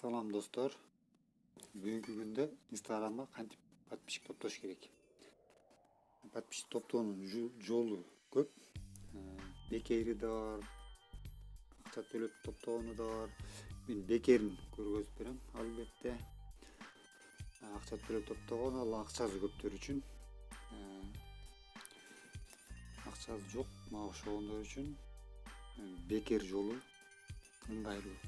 Salam dostlar. Бүгүнкү күндө Instagramга кантип подписчик топтош керек? Подписчик топтоонун жолу көп. Бекери да бар, акча төлөп топтоону да бар. Мен бекерин көргөзүп берем. Албетте акча төлөп топтогон ал акчасы көптөр үчүн. Акчасы жок, мага окшогондор үчүн бекер жолу ыңгайлуу.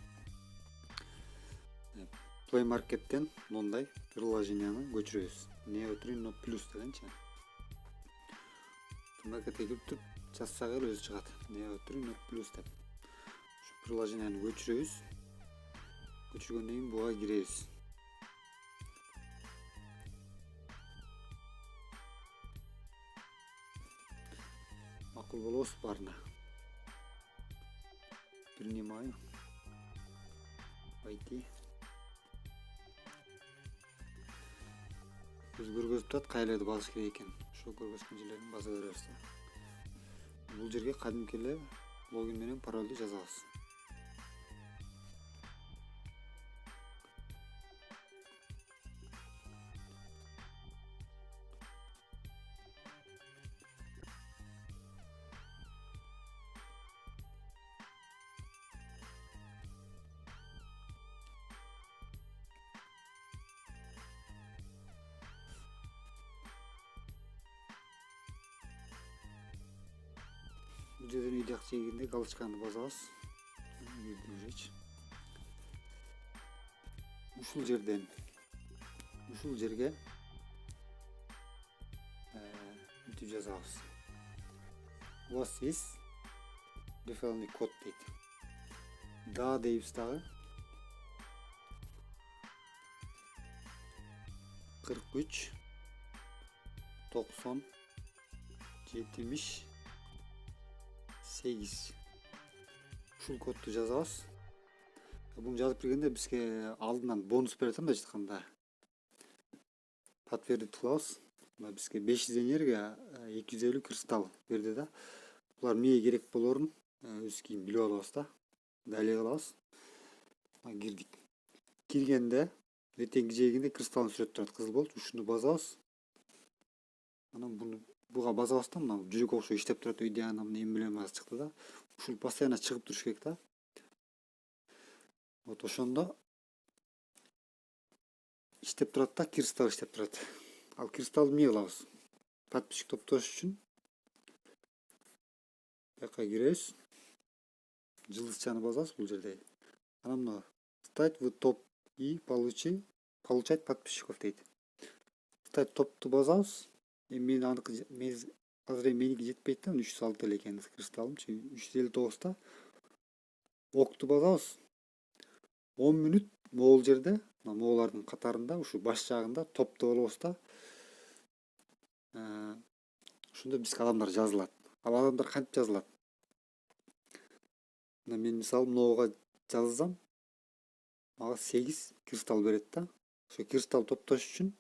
Play Market'ten мындай приложенияны көчүрөбүз. Neo3 Plus дегенчи. Market'e кирип туруп жазсак эле өзү чыгат. Neo3 Plus деп. Şu приложенияны көчүрөбүз. Көчүргөндөн кийин буга киребиз. Макул болобуз барына. Принимаю. Войти. Biz көргөзүп турат кайлерди басыш керек экен. Ошо көргөзгөн жерлерин баса беребиз. Бул жерге кадимки эле логин менен паролду жазабыз. Бул жерден үйдө жегинде галочканы басабыз. Ушул жерге бүтүп жазабыз. У вас есть реферальный код дейт. Да дейбиз дагы. 43 90 70 8. Ушул кодду жазабыз. Буну жазып бергенде бизге алдынан бонус берет да айтканда. Подтвердить кылабыз. Бизге 500 энергия, 250 кристалл берди да. Булар эмнеге керек болорун өз кийин билип алабыз да. Далее кылабыз. Кирдик. Киргенде эртеңки жегинде кристаллын сүрөт турат, кызыл болуп, ушуну басабыз. Анан буга басабыздан мына жүрөк окшой иштеп турат, идеянын эмблемасы чыкты да. Ушул постоянно чыгып туруш керек да. Вот ошондо иштеп турат да, кристалл иштеп турат. Ал кристаллды эмне кылабыз? Подписчик топтош үчүн бияка киребиз. Жылдызчаны басабыз бул жерде. Анан мына стать в топ и получать подписчиков дейт. Стать топту басабыз. Мен азыр меники жетпейт да, 306 эле экен кристаллым, 359 окту басабыз. 10 мүнөт могул жерде, моголардын катарында, ушу баш жагында топто болобуз да. Ошондо бизге адамдар жазылат. Ал адамдар кантип жазылат? Мен мисалы могуга жазсам, мага 8 кристалл берет да. Ошо кристалл топтош үчүн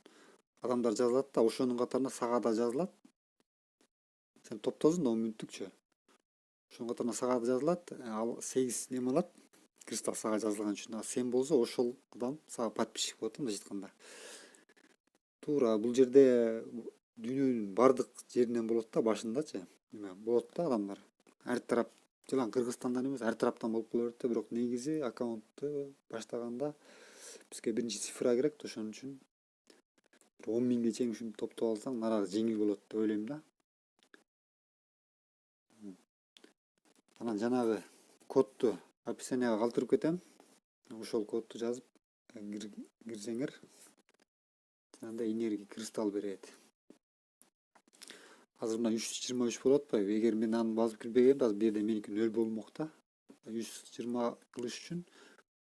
адамдар жазылат да, ошонун катарына сага да жазылат. Сен топтосуң да 10 мүнөттүкчө. Ошонун катарына сага да жазылат. Ал 8 неме алат. Кристалл сага жазылган үчүн. Сен болсо ошол адам сага подписчик болот, мындай айтканда. Туура бул жерде дүйнөнүн бардык жеринен болот да, башындачы. Болот да адамдар. Ар тарап, жылан Кыргызстандан эмес, ар тараптан болуп кала берет да, бирок негизи аккаунтту баштаганда бизге биринчи цифра керек, ошон үчүн 10 миңге чейин ушинтип топтоп алсаң, нарагы жеңил болот деп ойлойм да. Анан жанагы кодду описанияга калтырып кетем. Ошол кодду жазып кирсеңер, анда энергия кристалл берет. Азыр мына 323 болуп атпайбы? Эгер мен аны басып кирбегенде, азыр бу жерде меники 0 болмок да. 120 кылыш үчүн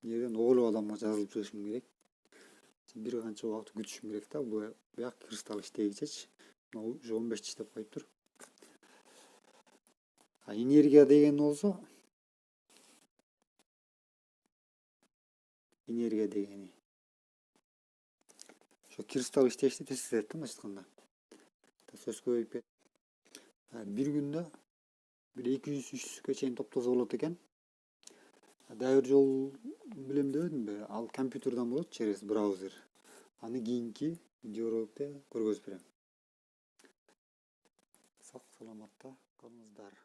жерден оолуу адамга жазылып жүрүшүм керек. Бир канча убакыт күтүшүм керек да, буяк кристалл иштегичечи. Уже 15 иштеп коюптур. Энергия деген болсо, энергия дегени ошо кристалл иштешти тескерет да, мындайча айтканда. Сөз көбөйүп кетти. Бир күндө бир 200-300ге чейин топтосо болот экен. Дагы бир жол билем дебедимби? ал компьютерден болот через браузер. Аны кийинки видеороликте көргөзүп берем. Сак саламатта калыңыздар.